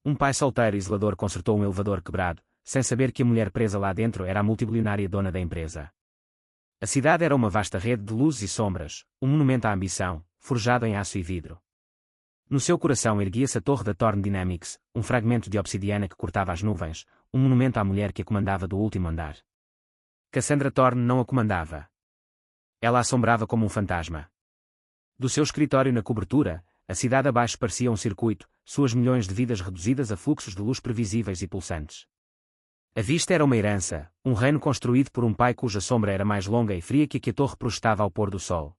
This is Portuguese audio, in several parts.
um pai solteiro e zelador consertou um elevador quebrado, sem saber que a mulher presa lá dentro era a multibilionária dona da empresa. A cidade era uma vasta rede de luzes e sombras, um monumento à ambição, forjado em aço e vidro. No seu coração erguia-se a torre da Thorn Dynamics, um fragmento de obsidiana que cortava as nuvens, um monumento à mulher que a comandava do último andar. Cassandra Thorn não a comandava. Ela assombrava como um fantasma. Do seu escritório na cobertura, a cidade abaixo parecia um circuito, suas milhões de vidas reduzidas a fluxos de luz previsíveis e pulsantes. A vista era uma herança, um reino construído por um pai cuja sombra era mais longa e fria que a torre projetava ao pôr do sol.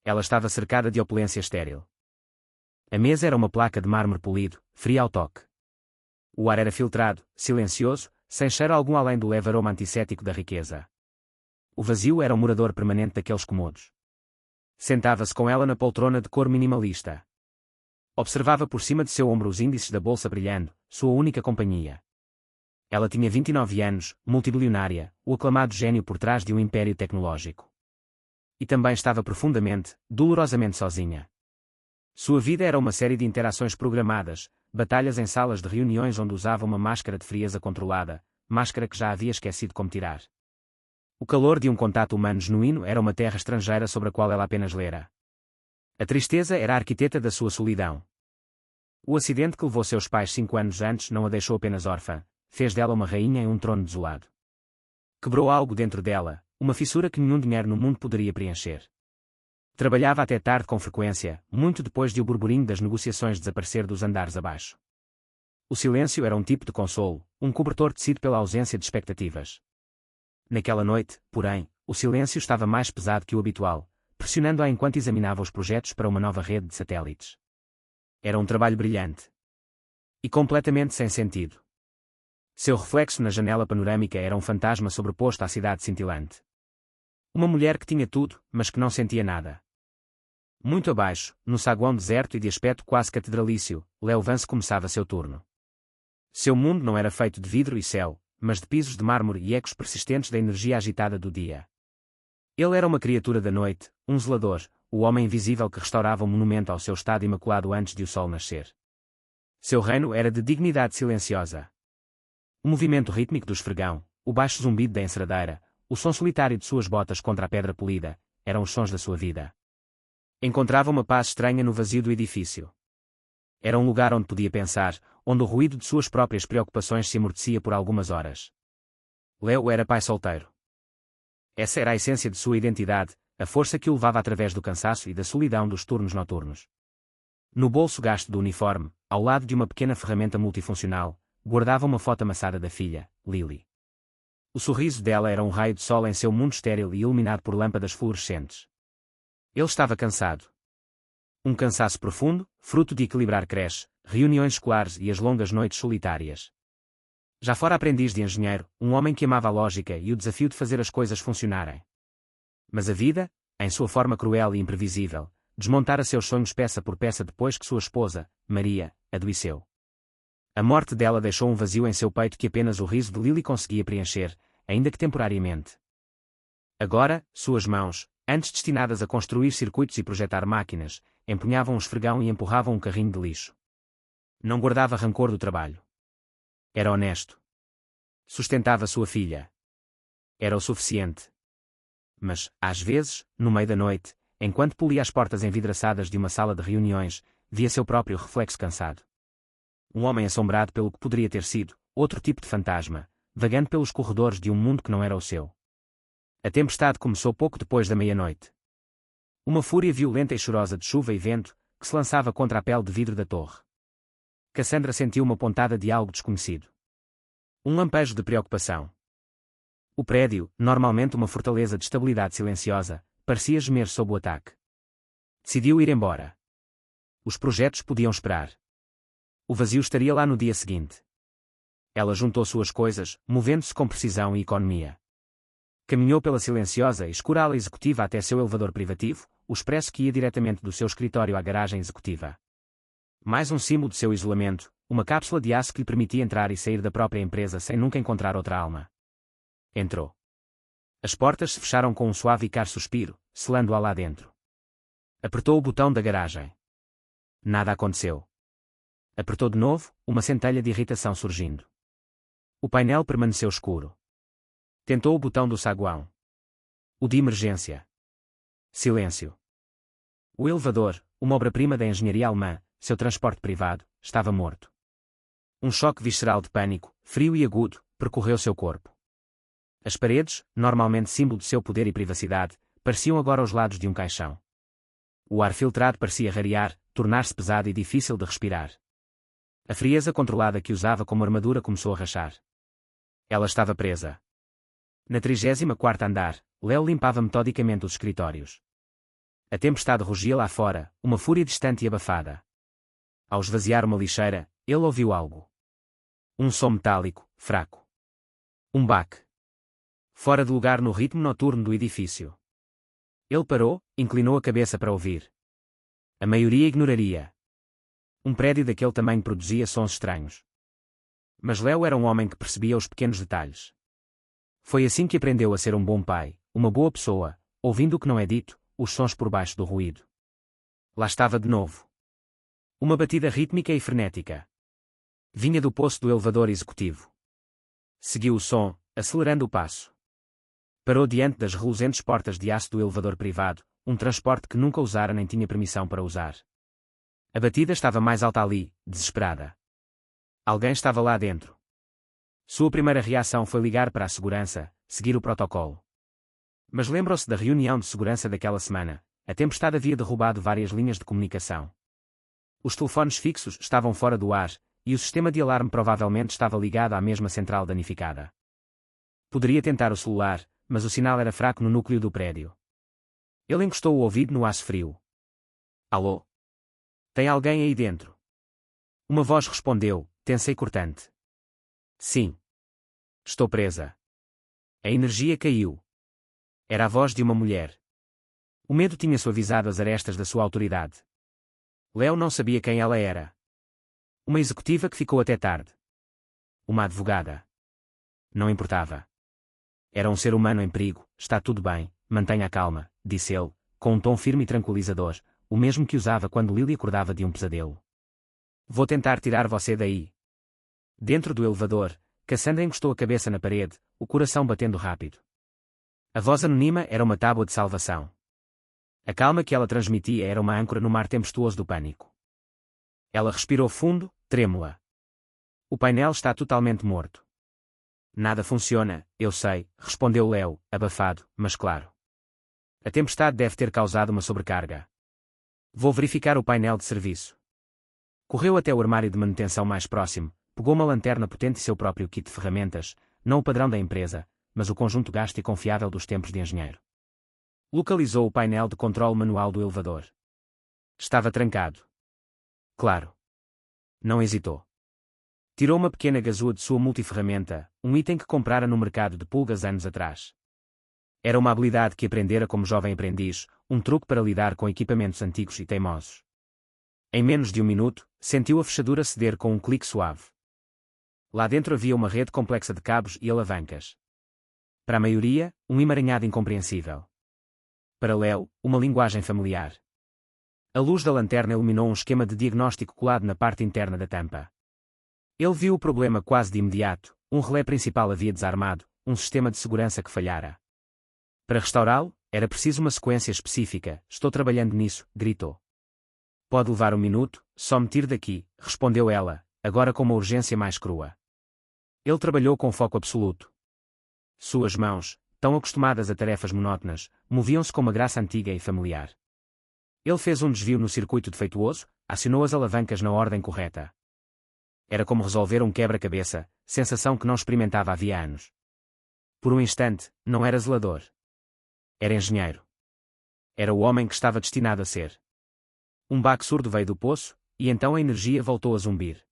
Ela estava cercada de opulência estéril. A mesa era uma placa de mármore polido, fria ao toque. O ar era filtrado, silencioso, sem cheiro algum além do leve aroma antissético da riqueza. O vazio era um morador permanente daqueles cômodos. Sentava-se com ela na poltrona de cor minimalista. Observava por cima de seu ombro os índices da bolsa brilhando, sua única companhia. Ela tinha 29 anos, multibilionária, o aclamado gênio por trás de um império tecnológico. E também estava profundamente, dolorosamente sozinha. Sua vida era uma série de interações programadas, batalhas em salas de reuniões onde usava uma máscara de frieza controlada, máscara que já havia esquecido como tirar. O calor de um contato humano genuíno era uma terra estrangeira sobre a qual ela apenas lera. A tristeza era a arquiteta da sua solidão. O acidente que levou seus pais 5 anos antes não a deixou apenas órfã, fez dela uma rainha em um trono desolado. Quebrou algo dentro dela, uma fissura que nenhum dinheiro no mundo poderia preencher. Trabalhava até tarde com frequência, muito depois de o burburinho das negociações desaparecer dos andares abaixo. O silêncio era um tipo de consolo, um cobertor tecido pela ausência de expectativas. Naquela noite, porém, o silêncio estava mais pesado que o habitual, pressionando-a enquanto examinava os projetos para uma nova rede de satélites. Era um trabalho brilhante. E completamente sem sentido. Seu reflexo na janela panorâmica era um fantasma sobreposto à cidade cintilante. Uma mulher que tinha tudo, mas que não sentia nada. Muito abaixo, no saguão deserto e de aspecto quase catedralício, Leo Vance começava seu turno. Seu mundo não era feito de vidro e céu, mas de pisos de mármore e ecos persistentes da energia agitada do dia. Ele era uma criatura da noite, um zelador, o homem invisível que restaurava um monumento ao seu estado imaculado antes de o sol nascer. Seu reino era de dignidade silenciosa. O movimento rítmico do esfregão, o baixo zumbido da enceradeira, o som solitário de suas botas contra a pedra polida, eram os sons da sua vida. Encontrava uma paz estranha no vazio do edifício. Era um lugar onde podia pensar, onde o ruído de suas próprias preocupações se amortecia por algumas horas. Leo era pai solteiro. Essa era a essência de sua identidade, a força que o levava através do cansaço e da solidão dos turnos noturnos. No bolso gasto do uniforme, ao lado de uma pequena ferramenta multifuncional, guardava uma foto amassada da filha, Lily. O sorriso dela era um raio de sol em seu mundo estéril e iluminado por lâmpadas fluorescentes. Ele estava cansado. Um cansaço profundo, fruto de equilibrar creche, reuniões escolares e as longas noites solitárias. Já fora aprendiz de engenheiro, um homem que amava a lógica e o desafio de fazer as coisas funcionarem. Mas a vida, em sua forma cruel e imprevisível, desmontara seus sonhos peça por peça depois que sua esposa, Maria, adoeceu. A morte dela deixou um vazio em seu peito que apenas o riso de Lily conseguia preencher, ainda que temporariamente. Agora, suas mãos, antes destinadas a construir circuitos e projetar máquinas, empunhavam um esfregão e empurravam um carrinho de lixo. Não guardava rancor do trabalho. Era honesto. Sustentava sua filha. Era o suficiente. Mas, às vezes, no meio da noite, enquanto polia as portas envidraçadas de uma sala de reuniões, via seu próprio reflexo cansado. Um homem assombrado pelo que poderia ter sido, outro tipo de fantasma, vagando pelos corredores de um mundo que não era o seu. A tempestade começou pouco depois da meia-noite. Uma fúria violenta e chorosa de chuva e vento, que se lançava contra a pele de vidro da torre. Cassandra sentiu uma pontada de algo desconhecido. Um lampejo de preocupação. O prédio, normalmente uma fortaleza de estabilidade silenciosa, parecia gemer sob o ataque. Decidiu ir embora. Os projetos podiam esperar. O vazio estaria lá no dia seguinte. Ela juntou suas coisas, movendo-se com precisão e economia. Caminhou pela silenciosa e escura ala executiva até seu elevador privativo, o expresso que ia diretamente do seu escritório à garagem executiva. Mais um símbolo de seu isolamento, uma cápsula de aço que lhe permitia entrar e sair da própria empresa sem nunca encontrar outra alma. Entrou. As portas se fecharam com um suave e caro suspiro, selando-a lá dentro. Apertou o botão da garagem. Nada aconteceu. Apertou de novo, uma centelha de irritação surgindo. O painel permaneceu escuro. Tentou o botão do saguão. O de emergência. Silêncio. O elevador, uma obra-prima da engenharia alemã, seu transporte privado, estava morto. Um choque visceral de pânico, frio e agudo, percorreu seu corpo. As paredes, normalmente símbolo de seu poder e privacidade, pareciam agora os lados de um caixão. O ar filtrado parecia rarear, tornar-se pesado e difícil de respirar. A frieza controlada que usava como armadura começou a rachar. Ela estava presa. Na 34º andar, Leo limpava metodicamente os escritórios. A tempestade rugia lá fora, uma fúria distante e abafada. Ao esvaziar uma lixeira, ele ouviu algo. Um som metálico, fraco. Um baque. Fora de lugar no ritmo noturno do edifício. Ele parou, inclinou a cabeça para ouvir. A maioria ignoraria. Um prédio daquele tamanho produzia sons estranhos. Mas Leo era um homem que percebia os pequenos detalhes. Foi assim que aprendeu a ser um bom pai, uma boa pessoa, ouvindo o que não é dito, os sons por baixo do ruído. Lá estava de novo. Uma batida rítmica e frenética. Vinha do poço do elevador executivo. Seguiu o som, acelerando o passo. Parou diante das reluzentes portas de aço do elevador privado, um transporte que nunca usara nem tinha permissão para usar. A batida estava mais alta ali, desesperada. Alguém estava lá dentro. Sua primeira reação foi ligar para a segurança, seguir o protocolo. Mas lembrou-se da reunião de segurança daquela semana. A tempestade havia derrubado várias linhas de comunicação. Os telefones fixos estavam fora do ar, e o sistema de alarme provavelmente estava ligado à mesma central danificada. Poderia tentar o celular, mas o sinal era fraco no núcleo do prédio. Ele encostou o ouvido no aço frio. Alô? Tem alguém aí dentro? Uma voz respondeu, tensa e cortante. Sim. Estou presa. A energia caiu. Era a voz de uma mulher. O medo tinha suavizado as arestas da sua autoridade. Leo não sabia quem ela era. Uma executiva que ficou até tarde. Uma advogada. Não importava. Era um ser humano em perigo. Está tudo bem, mantenha a calma, disse ele, com um tom firme e tranquilizador, o mesmo que usava quando Lily acordava de um pesadelo. Vou tentar tirar você daí. Dentro do elevador, Cassandra encostou a cabeça na parede, o coração batendo rápido. A voz anônima era uma tábua de salvação. A calma que ela transmitia era uma âncora no mar tempestuoso do pânico. Ela respirou fundo, trêmula. O painel está totalmente morto. Nada funciona, eu sei, respondeu Leo, abafado, mas claro. A tempestade deve ter causado uma sobrecarga. Vou verificar o painel de serviço. Correu até o armário de manutenção mais próximo, pegou uma lanterna potente e seu próprio kit de ferramentas, não o padrão da empresa, mas o conjunto gasto e confiável dos tempos de engenheiro. Localizou o painel de controle manual do elevador. Estava trancado. Claro. Não hesitou. Tirou uma pequena gazua de sua multiferramenta, um item que comprara no mercado de pulgas anos atrás. Era uma habilidade que aprendera como jovem aprendiz, um truque para lidar com equipamentos antigos e teimosos. Em menos de um minuto, sentiu a fechadura ceder com um clique suave. Lá dentro havia uma rede complexa de cabos e alavancas. Para a maioria, um emaranhado incompreensível. Para Leo, uma linguagem familiar. A luz da lanterna iluminou um esquema de diagnóstico colado na parte interna da tampa. Ele viu o problema quase de imediato, um relé principal havia desarmado, um sistema de segurança que falhara. Para restaurá-lo, era preciso uma sequência específica. Estou trabalhando nisso, gritou. Pode levar um minuto, só me tire daqui, respondeu ela, agora com uma urgência mais crua. Ele trabalhou com foco absoluto. Suas mãos, tão acostumadas a tarefas monótonas, moviam-se com uma graça antiga e familiar. Ele fez um desvio no circuito defeituoso, acionou as alavancas na ordem correta. Era como resolver um quebra-cabeça, sensação que não experimentava havia anos. Por um instante, não era zelador. Era engenheiro. Era o homem que estava destinado a ser. Um baque surdo veio do poço, e então a energia voltou a zumbir.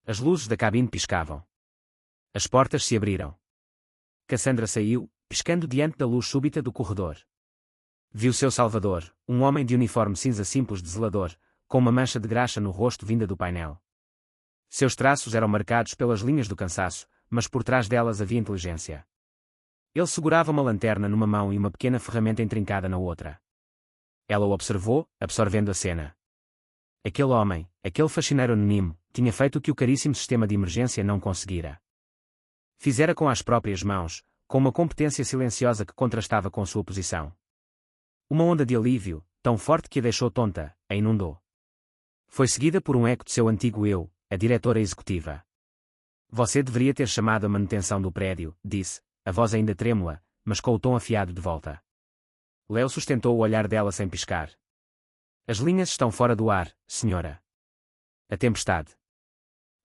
As luzes da cabine piscavam. As portas se abriram. Cassandra saiu, piscando diante da luz súbita do corredor. Viu seu salvador, um homem de uniforme cinza simples de zelador, com uma mancha de graxa no rosto vinda do painel. Seus traços eram marcados pelas linhas do cansaço, mas por trás delas havia inteligência. Ele segurava uma lanterna numa mão e uma pequena ferramenta intrincada na outra. Ela o observou, absorvendo a cena. Aquele homem, aquele faxineiro anónimo, tinha feito o que o caríssimo sistema de emergência não conseguira. Fizera com as próprias mãos, com uma competência silenciosa que contrastava com sua posição. Uma onda de alívio, tão forte que a deixou tonta, a inundou. Foi seguida por um eco de seu antigo eu, a diretora executiva. Você deveria ter chamado a manutenção do prédio, disse, a voz ainda trêmula, mas com o tom afiado de volta. Léo sustentou o olhar dela sem piscar. As linhas estão fora do ar, senhora. A tempestade.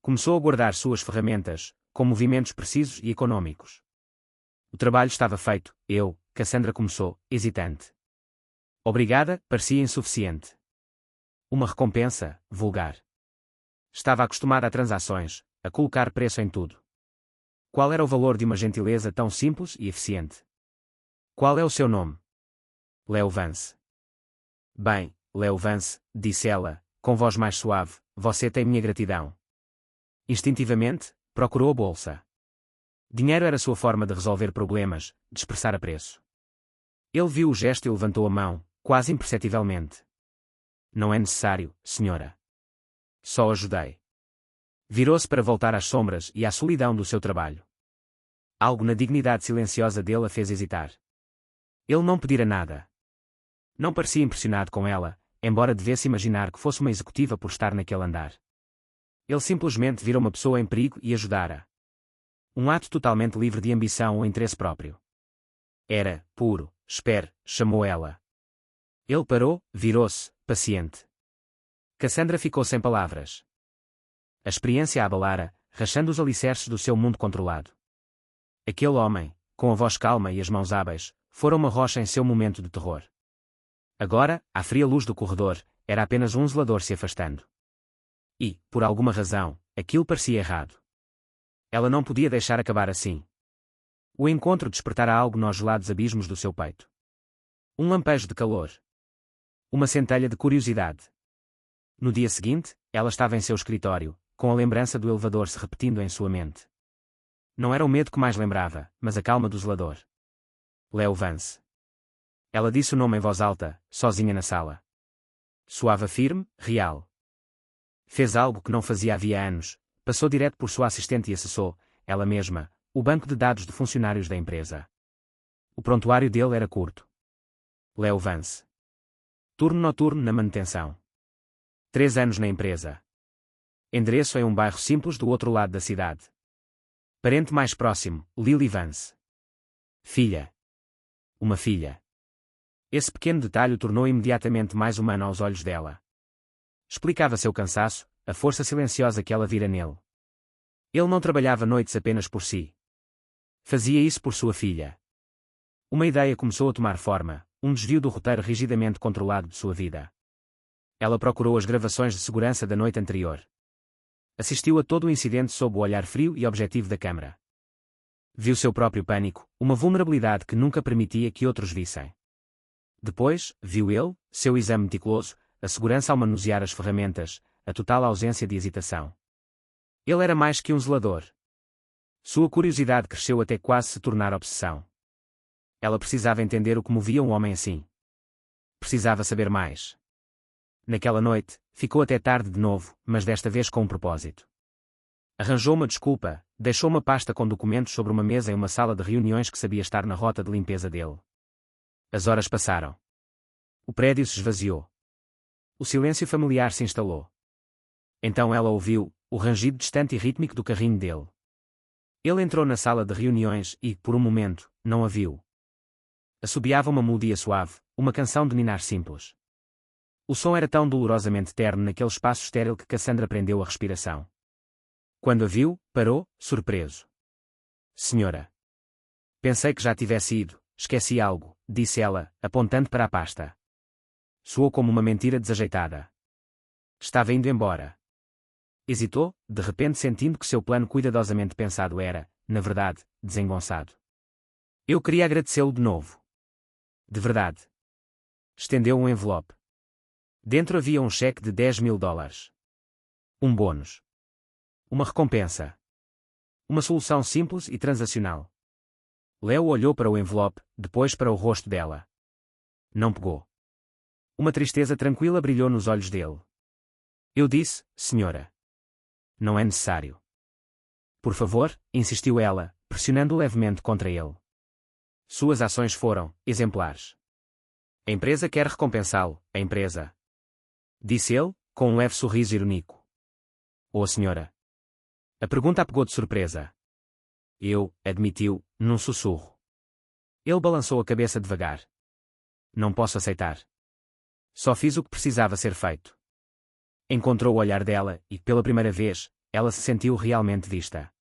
Começou a guardar suas ferramentas, com movimentos precisos e econômicos. O trabalho estava feito, Cassandra começou, hesitante. Obrigada, parecia insuficiente. Uma recompensa, vulgar. Estava acostumada a transações, a colocar preço em tudo. Qual era o valor de uma gentileza tão simples e eficiente? Qual é o seu nome? Léo Vance. Bem, Léo Vance, disse ela, com voz mais suave, você tem minha gratidão. Instintivamente, procurou a bolsa. Dinheiro era sua forma de resolver problemas, de expressar apreço. Ele viu o gesto e levantou a mão, quase imperceptivelmente. Não é necessário, senhora. Só ajudei. Virou-se para voltar às sombras e à solidão do seu trabalho. Algo na dignidade silenciosa dele a fez hesitar. Ele não pedira nada. Não parecia impressionado com ela, embora devesse imaginar que fosse uma executiva por estar naquele andar. Ele simplesmente vira uma pessoa em perigo e ajudara. Um ato totalmente livre de ambição ou interesse próprio. Era, puro, espere, chamou ela. Ele parou, virou-se, paciente. Cassandra ficou sem palavras. A experiência a abalara, rachando os alicerces do seu mundo controlado. Aquele homem, com a voz calma e as mãos hábeis, fora uma rocha em seu momento de terror. Agora, à fria luz do corredor, era apenas um zelador se afastando. E, por alguma razão, aquilo parecia errado. Ela não podia deixar acabar assim. O encontro despertara algo nos gelados abismos do seu peito. Um lampejo de calor. Uma centelha de curiosidade. No dia seguinte, ela estava em seu escritório, com a lembrança do elevador se repetindo em sua mente. Não era o medo que mais lembrava, mas a calma do zelador. Léo Vance. Ela disse o nome em voz alta, sozinha na sala. Soava firme, real. Fez algo que não fazia havia anos, passou direto por sua assistente e acessou, ela mesma, o banco de dados de funcionários da empresa. O prontuário dele era curto. Léo Vance. Turno noturno na manutenção. 3 anos na empresa. Endereço em um bairro simples do outro lado da cidade. Parente mais próximo, Lily Vance. Filha. Uma filha. Esse pequeno detalhe o tornou imediatamente mais humano aos olhos dela. Explicava seu cansaço, a força silenciosa que ela vira nele. Ele não trabalhava noites apenas por si. Fazia isso por sua filha. Uma ideia começou a tomar forma, um desvio do roteiro rigidamente controlado de sua vida. Ela procurou as gravações de segurança da noite anterior. Assistiu a todo o incidente sob o olhar frio e objetivo da câmara. Viu seu próprio pânico, uma vulnerabilidade que nunca permitia que outros vissem. Depois, viu ele, seu exame meticuloso, a segurança ao manusear as ferramentas, a total ausência de hesitação. Ele era mais que um zelador. Sua curiosidade cresceu até quase se tornar obsessão. Ela precisava entender o que movia um homem assim. Precisava saber mais. Naquela noite, ficou até tarde de novo, mas desta vez com um propósito. Arranjou uma desculpa, deixou uma pasta com documentos sobre uma mesa em uma sala de reuniões que sabia estar na rota de limpeza dele. As horas passaram. O prédio se esvaziou. O silêncio familiar se instalou. Então ela ouviu o rangido distante e rítmico do carrinho dele. Ele entrou na sala de reuniões e, por um momento, não a viu. Assobiava uma melodia suave, uma canção de ninar simples. O som era tão dolorosamente terno naquele espaço estéril que Cassandra prendeu a respiração. Quando a viu, parou, surpreso. Senhora. Pensei que já tivesse ido, esqueci algo, disse ela, apontando para a pasta. Soou como uma mentira desajeitada. Estava indo embora. Hesitou, de repente sentindo que seu plano cuidadosamente pensado era, na verdade, desengonçado. Eu queria agradecê-lo de novo. De verdade. Estendeu um envelope. Dentro havia um cheque de $10.000. Um bônus. Uma recompensa. Uma solução simples e transacional. Léo olhou para o envelope, depois para o rosto dela. Não pegou. Uma tristeza tranquila brilhou nos olhos dele. Eu disse, senhora. Não é necessário. Por favor, insistiu ela, pressionando levemente contra ele. Suas ações foram exemplares. A empresa quer recompensá-lo, a empresa. Disse ele, com um leve sorriso irônico. Oh, senhora. A pergunta a pegou de surpresa. Eu, admitiu, num sussurro. Ele balançou a cabeça devagar. Não posso aceitar. Só fiz o que precisava ser feito. Encontrou o olhar dela e, pela primeira vez, ela se sentiu realmente vista.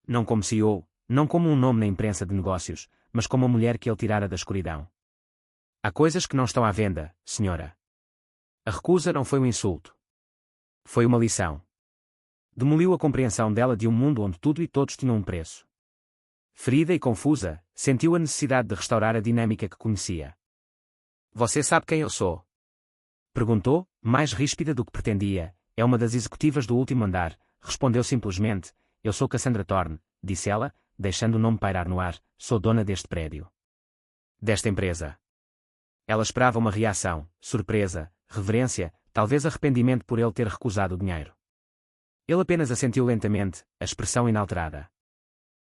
Não como CEO, não como um nome na imprensa de negócios, mas como a mulher que ele tirara da escuridão. Há coisas que não estão à venda, senhora. A recusa não foi um insulto. Foi uma lição. Demoliu a compreensão dela de um mundo onde tudo e todos tinham um preço. Ferida e confusa, sentiu a necessidade de restaurar a dinâmica que conhecia. Você sabe quem eu sou? Perguntou, mais ríspida do que pretendia. É uma das executivas do último andar. Respondeu simplesmente. Eu sou Cassandra Thorne, disse ela, deixando o nome pairar no ar. Sou dona deste prédio. Desta empresa. Ela esperava uma reação, surpresa, reverência, talvez arrependimento por ele ter recusado o dinheiro. Ele apenas assentiu lentamente, a expressão inalterada.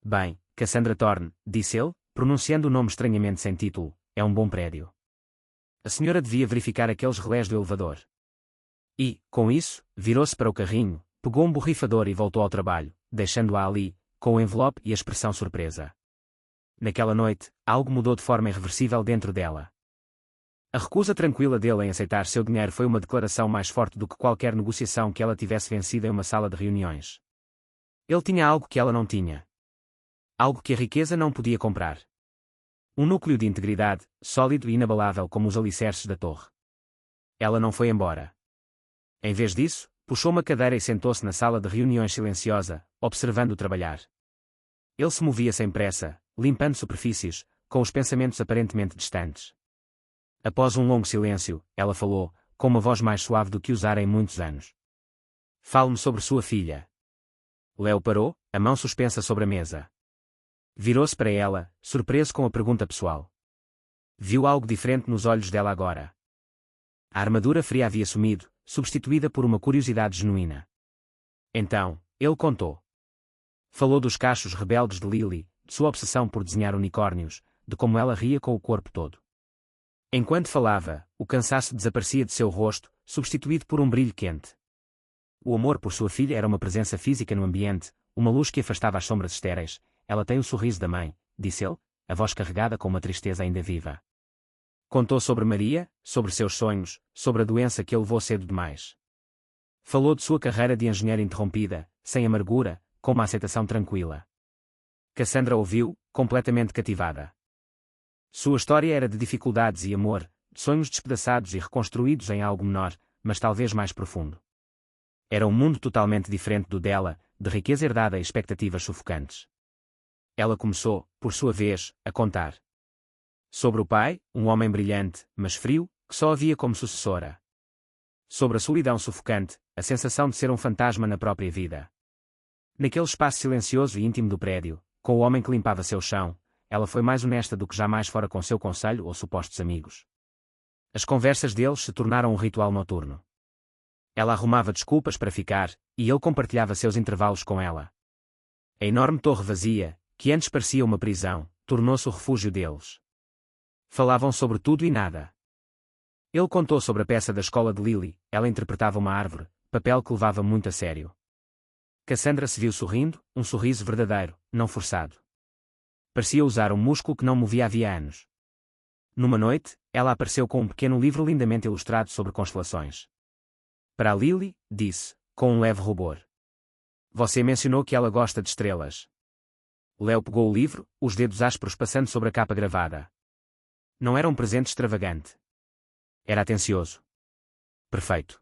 Bem, Cassandra Thorne, disse ele, pronunciando o nome estranhamente sem título, é um bom prédio. A senhora devia verificar aqueles relés do elevador. E, com isso, virou-se para o carrinho, pegou um borrifador e voltou ao trabalho, deixando-a ali, com o envelope e a expressão surpresa. Naquela noite, algo mudou de forma irreversível dentro dela. A recusa tranquila dele em aceitar seu dinheiro foi uma declaração mais forte do que qualquer negociação que ela tivesse vencido em uma sala de reuniões. Ele tinha algo que ela não tinha. Algo que a riqueza não podia comprar. Um núcleo de integridade, sólido e inabalável como os alicerces da torre. Ela não foi embora. Em vez disso, puxou uma cadeira e sentou-se na sala de reuniões silenciosa, observando-o trabalhar. Ele se movia sem pressa, limpando superfícies, com os pensamentos aparentemente distantes. Após um longo silêncio, ela falou, com uma voz mais suave do que usara em muitos anos. Fale-me sobre sua filha. Léo parou, a mão suspensa sobre a mesa. Virou-se para ela, surpreso com a pergunta pessoal. Viu algo diferente nos olhos dela agora. A armadura fria havia sumido, substituída por uma curiosidade genuína. Então, ele contou. Falou dos cachos rebeldes de Lily, de sua obsessão por desenhar unicórnios, de como ela ria com o corpo todo. Enquanto falava, o cansaço desaparecia de seu rosto, substituído por um brilho quente. O amor por sua filha era uma presença física no ambiente, uma luz que afastava as sombras estéreis. Ela tem o sorriso da mãe, disse ele, a voz carregada com uma tristeza ainda viva. Contou sobre Maria, sobre seus sonhos, sobre a doença que a levou cedo demais. Falou de sua carreira de engenheira interrompida, sem amargura, com uma aceitação tranquila. Cassandra ouviu, completamente cativada. Sua história era de dificuldades e amor, de sonhos despedaçados e reconstruídos em algo menor, mas talvez mais profundo. Era um mundo totalmente diferente do dela, de riqueza herdada e expectativas sufocantes. Ela começou, por sua vez, a contar. Sobre o pai, um homem brilhante, mas frio, que só havia como sucessora. Sobre a solidão sufocante, a sensação de ser um fantasma na própria vida. Naquele espaço silencioso e íntimo do prédio, com o homem que limpava seu chão, ela foi mais honesta do que jamais fora com seu conselho ou supostos amigos. As conversas deles se tornaram um ritual noturno. Ela arrumava desculpas para ficar, e ele compartilhava seus intervalos com ela. A enorme torre vazia, que antes parecia uma prisão, tornou-se o refúgio deles. Falavam sobre tudo e nada. Ele contou sobre a peça da escola de Lily, ela interpretava uma árvore, papel que levava muito a sério. Cassandra se viu sorrindo, um sorriso verdadeiro, não forçado. Parecia usar um músculo que não movia havia anos. Numa noite, ela apareceu com um pequeno livro lindamente ilustrado sobre constelações. Para a Lily, disse, com um leve rubor. Você mencionou que ela gosta de estrelas. Léo pegou o livro, os dedos ásperos passando sobre a capa gravada. Não era um presente extravagante. Era atencioso. Perfeito.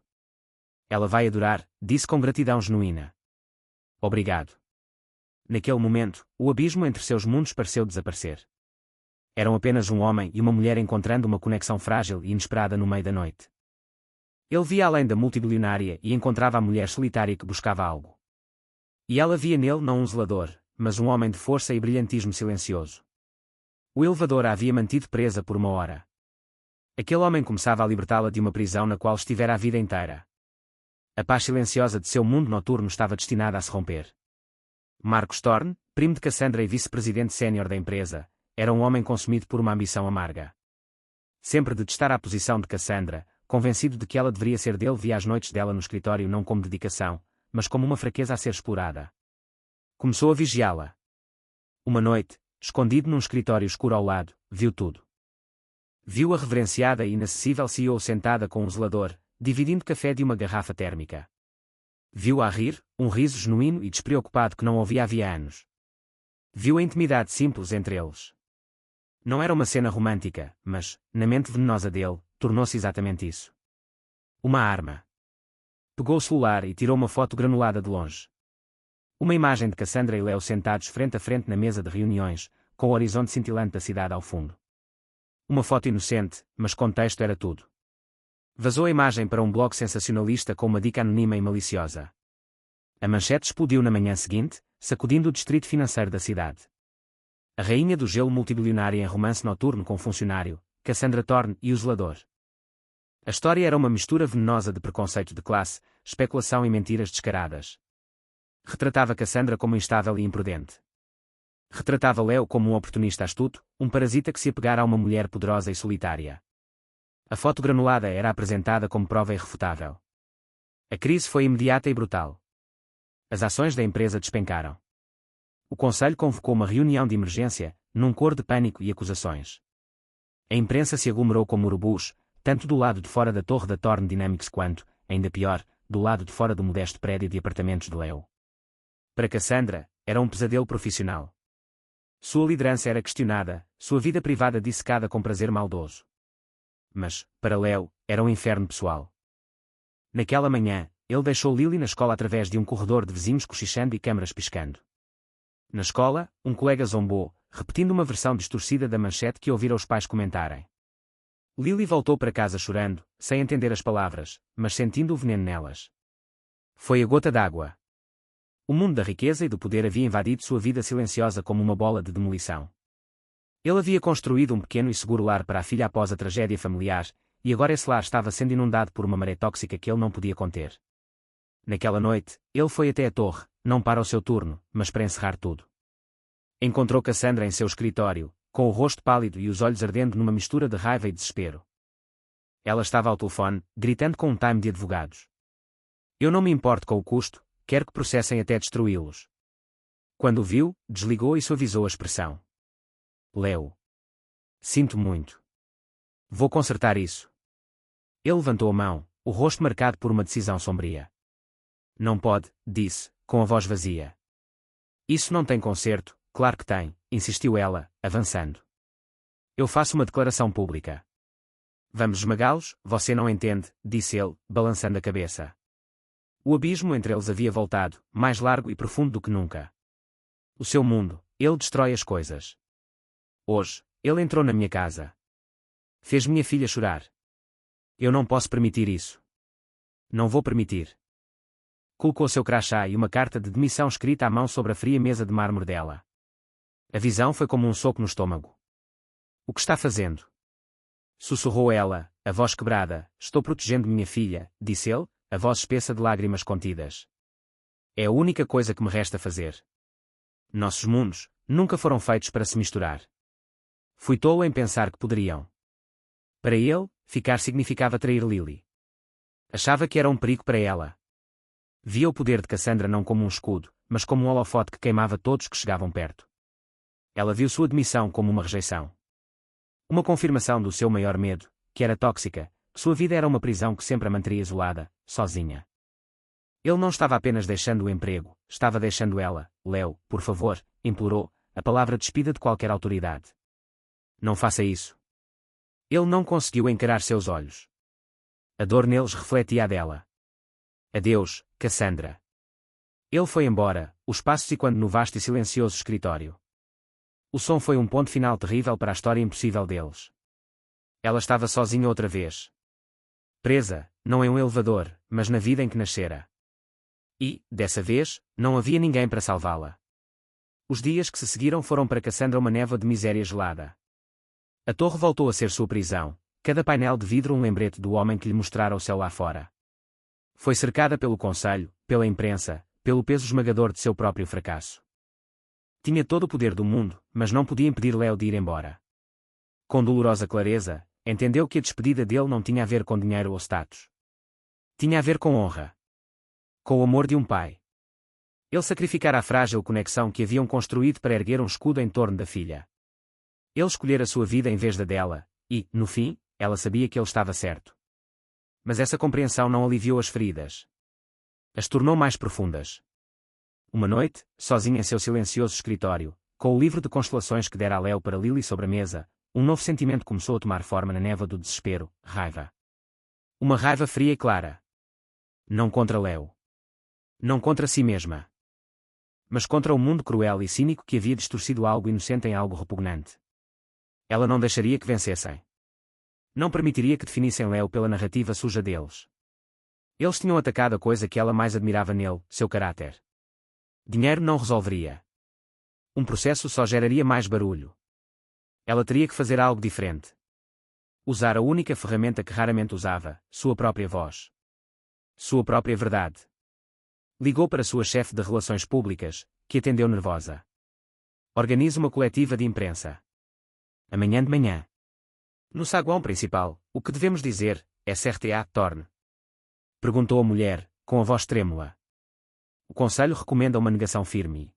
Ela vai adorar, disse com gratidão genuína. Obrigado. Naquele momento, o abismo entre seus mundos pareceu desaparecer. Eram apenas um homem e uma mulher encontrando uma conexão frágil e inesperada no meio da noite. Ele via além da multibilionária e encontrava a mulher solitária que buscava algo. E ela via nele não um zelador, mas um homem de força e brilhantismo silencioso. O elevador a havia mantido presa por uma hora. Aquele homem começava a libertá-la de uma prisão na qual estivera a vida inteira. A paz silenciosa de seu mundo noturno estava destinada a se romper. Marcos Thorne, primo de Cassandra e vice-presidente sénior da empresa, era um homem consumido por uma ambição amarga. Sempre detestara a posição de Cassandra, convencido de que ela deveria ser dele, via as noites dela no escritório não como dedicação, mas como uma fraqueza a ser explorada. Começou a vigiá-la. Uma noite, escondido num escritório escuro ao lado, viu tudo. Viu a reverenciada e inacessível CEO sentada com um zelador, dividindo café de uma garrafa térmica. Viu-a rir, um riso genuíno e despreocupado que não ouvia havia anos. Viu a intimidade simples entre eles. Não era uma cena romântica, mas, na mente venenosa dele, tornou-se exatamente isso. Uma arma. Pegou o celular e tirou uma foto granulada de longe. Uma imagem de Cassandra e Leo sentados frente a frente na mesa de reuniões, com o horizonte cintilante da cidade ao fundo. Uma foto inocente, mas contexto era tudo. Vazou a imagem para um blog sensacionalista com uma dica anónima e maliciosa. A manchete explodiu na manhã seguinte, sacudindo o distrito financeiro da cidade. A rainha do gelo multibilionária em romance noturno com funcionário, Cassandra Thorne e o zelador. A história era uma mistura venenosa de preconceito de classe, especulação e mentiras descaradas. Retratava Cassandra como instável e imprudente. Retratava Leo como um oportunista astuto, um parasita que se apegara a uma mulher poderosa e solitária. A foto granulada era apresentada como prova irrefutável. A crise foi imediata e brutal. As ações da empresa despencaram. O conselho convocou uma reunião de emergência, num coro de pânico e acusações. A imprensa se aglomerou como urubus, tanto do lado de fora da torre da Thorne Dynamics quanto, ainda pior, do lado de fora do modesto prédio de apartamentos de Leo. Para Cassandra, era um pesadelo profissional. Sua liderança era questionada, sua vida privada dissecada com prazer maldoso. Mas, para Leo, era um inferno pessoal. Naquela manhã, ele deixou Lily na escola através de um corredor de vizinhos cochichando e câmaras piscando. Na escola, um colega zombou, repetindo uma versão distorcida da manchete que ouvira os pais comentarem. Lily voltou para casa chorando, sem entender as palavras, mas sentindo o veneno nelas. Foi a gota d'água. O mundo da riqueza e do poder havia invadido sua vida silenciosa como uma bola de demolição. Ele havia construído um pequeno e seguro lar para a filha após a tragédia familiar, e agora esse lar estava sendo inundado por uma maré tóxica que ele não podia conter. Naquela noite, ele foi até a torre, não para o seu turno, mas para encerrar tudo. Encontrou Cassandra em seu escritório, com o rosto pálido e os olhos ardendo numa mistura de raiva e desespero. Ela estava ao telefone, gritando com um time de advogados. Eu não me importo com o custo, quero que processem até destruí-los. Quando o viu, desligou e suavizou a expressão. Leo. Sinto muito. Vou consertar isso. Ele levantou a mão, o rosto marcado por uma decisão sombria. Não pode, disse, com a voz vazia. Isso não tem conserto, claro que tem, insistiu ela, avançando. Eu faço uma declaração pública. Vamos esmagá-los, você não entende, disse ele, balançando a cabeça. O abismo entre eles havia voltado, mais largo e profundo do que nunca. O seu mundo, ele destrói as coisas. Hoje, ele entrou na minha casa. Fez minha filha chorar. Eu não posso permitir isso. Não vou permitir. Colocou seu crachá e uma carta de demissão escrita à mão sobre a fria mesa de mármore dela. A visão foi como um soco no estômago. O que está fazendo? Sussurrou ela, a voz quebrada. Estou protegendo minha filha, disse ele, a voz espessa de lágrimas contidas. É a única coisa que me resta fazer. Nossos mundos nunca foram feitos para se misturar. Fui tolo em pensar que poderiam. Para ele, ficar significava trair Lily. Achava que era um perigo para ela. Via o poder de Cassandra não como um escudo, mas como um holofote que queimava todos que chegavam perto. Ela viu sua demissão como uma rejeição. Uma confirmação do seu maior medo, que era tóxica, que sua vida era uma prisão que sempre a manteria isolada, sozinha. Ele não estava apenas deixando o emprego, estava deixando ela. Leo, por favor, implorou, a palavra despida de qualquer autoridade. Não faça isso. Ele não conseguiu encarar seus olhos. A dor neles refletia a dela. Adeus, Cassandra. Ele foi embora, os passos ecoando no vasto e silencioso escritório. O som foi um ponto final terrível para a história impossível deles. Ela estava sozinha outra vez. Presa, não em um elevador, mas na vida em que nascera. E, dessa vez, não havia ninguém para salvá-la. Os dias que se seguiram foram para Cassandra uma névoa de miséria gelada. A torre voltou a ser sua prisão, cada painel de vidro um lembrete do homem que lhe mostrara o céu lá fora. Foi cercada pelo conselho, pela imprensa, pelo peso esmagador de seu próprio fracasso. Tinha todo o poder do mundo, mas não podia impedir Leo de ir embora. Com dolorosa clareza, entendeu que a despedida dele não tinha a ver com dinheiro ou status. Tinha a ver com honra. Com o amor de um pai. Ele sacrificara a frágil conexão que haviam construído para erguer um escudo em torno da filha. Ele escolhera a sua vida em vez da dela, e, no fim, ela sabia que ele estava certo. Mas essa compreensão não aliviou as feridas. As tornou mais profundas. Uma noite, sozinha em seu silencioso escritório, com o livro de constelações que dera a Leo para Lily sobre a mesa, um novo sentimento começou a tomar forma na névoa do desespero: raiva. Uma raiva fria e clara. Não contra Leo. Não contra si mesma. Mas contra o mundo cruel e cínico que havia distorcido algo inocente em algo repugnante. Ela não deixaria que vencessem. Não permitiria que definissem Leo pela narrativa suja deles. Eles tinham atacado a coisa que ela mais admirava nele, seu caráter. Dinheiro não resolveria. Um processo só geraria mais barulho. Ela teria que fazer algo diferente. Usar a única ferramenta que raramente usava, sua própria voz. Sua própria verdade. Ligou para sua chefe de relações públicas, que atendeu nervosa. Organize uma coletiva de imprensa. Amanhã de manhã. No saguão principal, o que devemos dizer, SRTA Torne? Perguntou a mulher, com a voz trêmula. O conselho recomenda uma negação firme.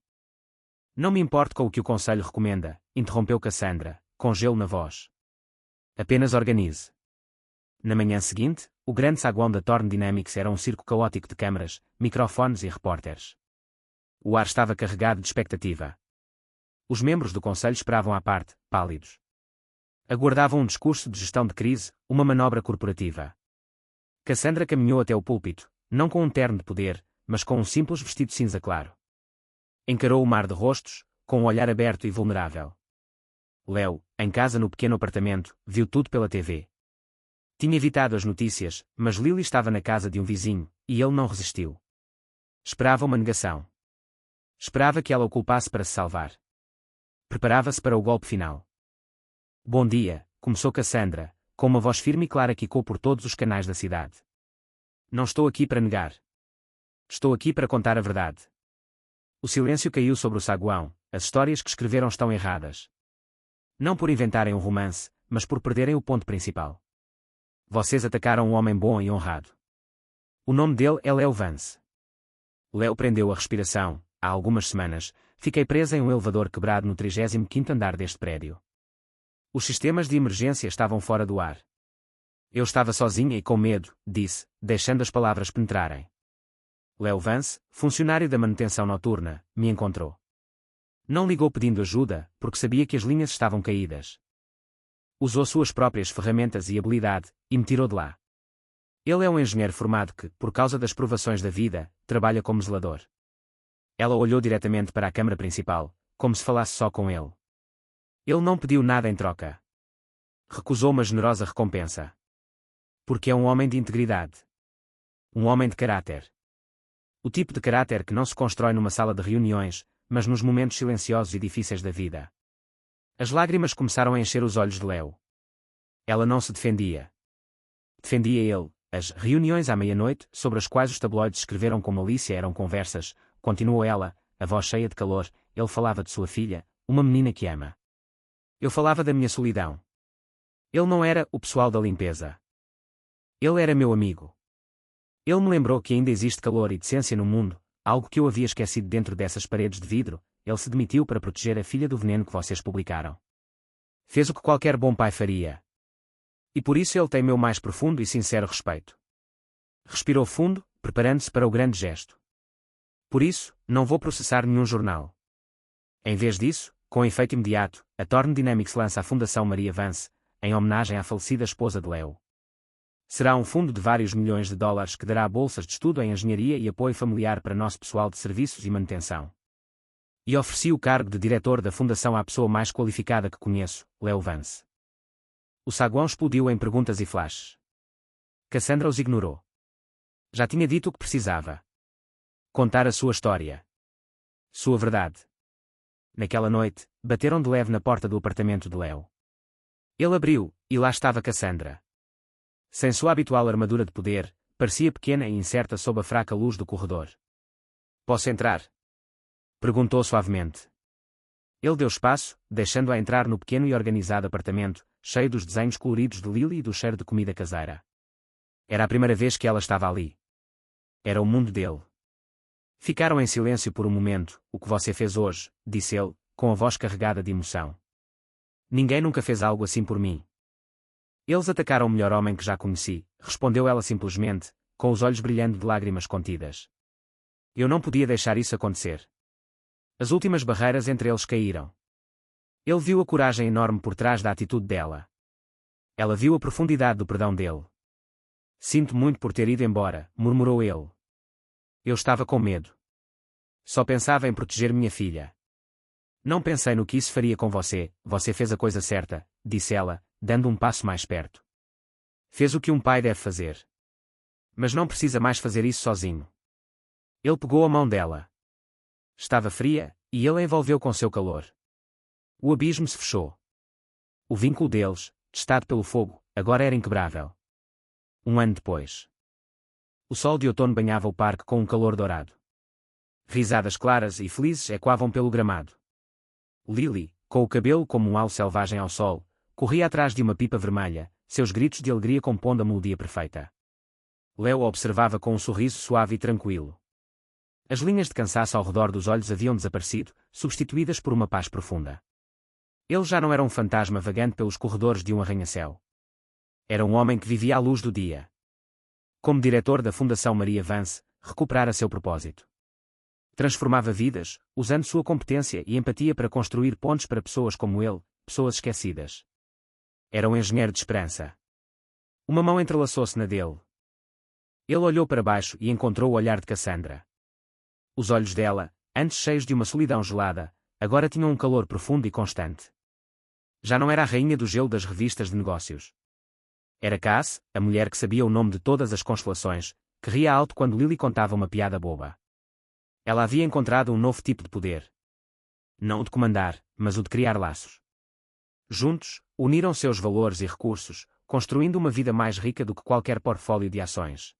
Não me importo com o que o conselho recomenda, interrompeu Cassandra, com gelo na voz. Apenas organize. Na manhã seguinte, o grande saguão da Torne Dynamics era um circo caótico de câmaras, microfones e repórteres. O ar estava carregado de expectativa. Os membros do conselho esperavam à parte, pálidos. Aguardavam um discurso de gestão de crise, uma manobra corporativa. Cassandra caminhou até o púlpito, não com um terno de poder, mas com um simples vestido cinza claro. Encarou o mar de rostos, com um olhar aberto e vulnerável. Leo, em casa no pequeno apartamento, viu tudo pela TV. Tinha evitado as notícias, mas Lily estava na casa de um vizinho, e ele não resistiu. Esperava uma negação. Esperava que ela o culpasse para se salvar. Preparava-se para o golpe final. Bom dia, começou Cassandra, com uma voz firme e clara que ecoou por todos os canais da cidade. Não estou aqui para negar. Estou aqui para contar a verdade. O silêncio caiu sobre o saguão, as histórias que escreveram estão erradas. Não por inventarem um romance, mas por perderem o ponto principal. Vocês atacaram um homem bom e honrado. O nome dele é Leo Vance. Leo prendeu a respiração. Há algumas semanas, fiquei presa em um elevador quebrado no 35º andar deste prédio. Os sistemas de emergência estavam fora do ar. Eu estava sozinha e com medo, disse, deixando as palavras penetrarem. Leo Vance, funcionário da manutenção noturna, me encontrou. Não ligou pedindo ajuda, porque sabia que as linhas estavam caídas. Usou suas próprias ferramentas e habilidade, e me tirou de lá. Ele é um engenheiro formado que, por causa das provações da vida, trabalha como zelador. Ela olhou diretamente para a câmara principal, como se falasse só com ele. Ele não pediu nada em troca. Recusou uma generosa recompensa. Porque é um homem de integridade. Um homem de caráter. O tipo de caráter que não se constrói numa sala de reuniões, mas nos momentos silenciosos e difíceis da vida. As lágrimas começaram a encher os olhos de Leo. Ela não se defendia. Defendia ele. As reuniões à meia-noite, sobre as quais os tabloides escreveram com malícia, eram conversas, continuou ela, a voz cheia de calor. Ele falava de sua filha, uma menina que ama. Eu falava da minha solidão. Ele não era o pessoal da limpeza. Ele era meu amigo. Ele me lembrou que ainda existe calor e decência no mundo, algo que eu havia esquecido dentro dessas paredes de vidro. Ele se demitiu para proteger a filha do veneno que vocês publicaram. Fez o que qualquer bom pai faria. E por isso ele tem meu mais profundo e sincero respeito. Respirou fundo, preparando-se para o grande gesto. Por isso, não vou processar nenhum jornal. Em vez disso, com efeito imediato, a Torne Dynamics lança a Fundação Maria Vance, em homenagem à falecida esposa de Leo. Será um fundo de vários milhões de dólares que dará bolsas de estudo em engenharia e apoio familiar para nosso pessoal de serviços e manutenção. E ofereci o cargo de diretor da fundação à pessoa mais qualificada que conheço, Leo Vance. O saguão explodiu em perguntas e flashes. Cassandra os ignorou. Já tinha dito o que precisava. Contar a sua história. Sua verdade. Naquela noite, bateram de leve na porta do apartamento de Leo. Ele abriu, e lá estava Cassandra. Sem sua habitual armadura de poder, parecia pequena e incerta sob a fraca luz do corredor. Posso entrar? Perguntou suavemente. Ele deu espaço, deixando-a entrar no pequeno e organizado apartamento, cheio dos desenhos coloridos de Lily e do cheiro de comida caseira. Era a primeira vez que ela estava ali. Era o mundo dele. Ficaram em silêncio por um momento. O que você fez hoje, disse ele, com a voz carregada de emoção. Ninguém nunca fez algo assim por mim. Eles atacaram o melhor homem que já conheci, respondeu ela simplesmente, com os olhos brilhando de lágrimas contidas. Eu não podia deixar isso acontecer. As últimas barreiras entre eles caíram. Ele viu a coragem enorme por trás da atitude dela. Ela viu a profundidade do perdão dele. Sinto muito por ter ido embora, murmurou ele. Eu estava com medo. Só pensava em proteger minha filha. Não pensei no que isso faria com você, você fez a coisa certa, disse ela, dando um passo mais perto. Fez o que um pai deve fazer. Mas não precisa mais fazer isso sozinho. Ele pegou a mão dela. Estava fria, e ele a envolveu com seu calor. O abismo se fechou. O vínculo deles, testado pelo fogo, agora era inquebrável. Um ano depois. O sol de outono banhava o parque com um calor dourado. Risadas claras e felizes ecoavam pelo gramado. Lily, com o cabelo como um alvo selvagem ao sol, corria atrás de uma pipa vermelha, seus gritos de alegria compondo a melodia perfeita. Leo observava com um sorriso suave e tranquilo. As linhas de cansaço ao redor dos olhos haviam desaparecido, substituídas por uma paz profunda. Ele já não era um fantasma vagante pelos corredores de um arranha-céu. Era um homem que vivia à luz do dia. Como diretor da Fundação Maria Vance, recuperara seu propósito. Transformava vidas, usando sua competência e empatia para construir pontes para pessoas como ele, pessoas esquecidas. Era um engenheiro de esperança. Uma mão entrelaçou-se na dele. Ele olhou para baixo e encontrou o olhar de Cassandra. Os olhos dela, antes cheios de uma solidão gelada, agora tinham um calor profundo e constante. Já não era a rainha do gelo das revistas de negócios. Era Cass, a mulher que sabia o nome de todas as constelações, que ria alto quando Lily contava uma piada boba. Ela havia encontrado um novo tipo de poder. Não o de comandar, mas o de criar laços. Juntos, uniram seus valores e recursos, construindo uma vida mais rica do que qualquer portfólio de ações.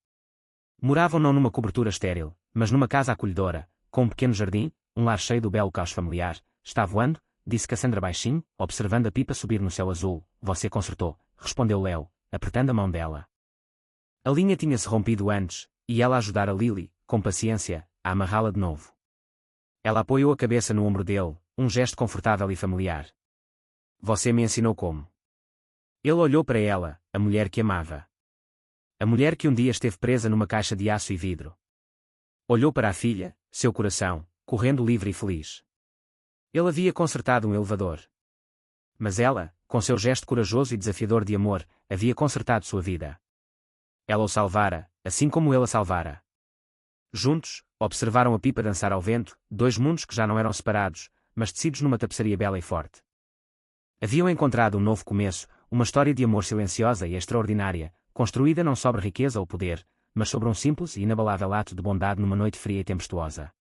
Moravam não numa cobertura estéril, mas numa casa acolhedora, com um pequeno jardim, um lar cheio do belo caos familiar. Está voando? Disse Cassandra baixinho, observando a pipa subir no céu azul. Você consertou, respondeu Leo, apertando a mão dela. A linha tinha-se rompido antes, e ela ajudara Lily, com paciência, a amarrá-la de novo. Ela apoiou a cabeça no ombro dele, um gesto confortável e familiar. Você me ensinou como. Ele olhou para ela, a mulher que amava. A mulher que um dia esteve presa numa caixa de aço e vidro. Olhou para a filha, seu coração, correndo livre e feliz. Ele havia consertado um elevador. Mas ela, com seu gesto corajoso e desafiador de amor, havia consertado sua vida. Ela o salvara, assim como ele a salvara. Juntos, observaram a pipa dançar ao vento, dois mundos que já não eram separados, mas tecidos numa tapeçaria bela e forte. Haviam encontrado um novo começo, uma história de amor silenciosa e extraordinária, construída não sobre riqueza ou poder, mas sobre um simples e inabalável ato de bondade numa noite fria e tempestuosa.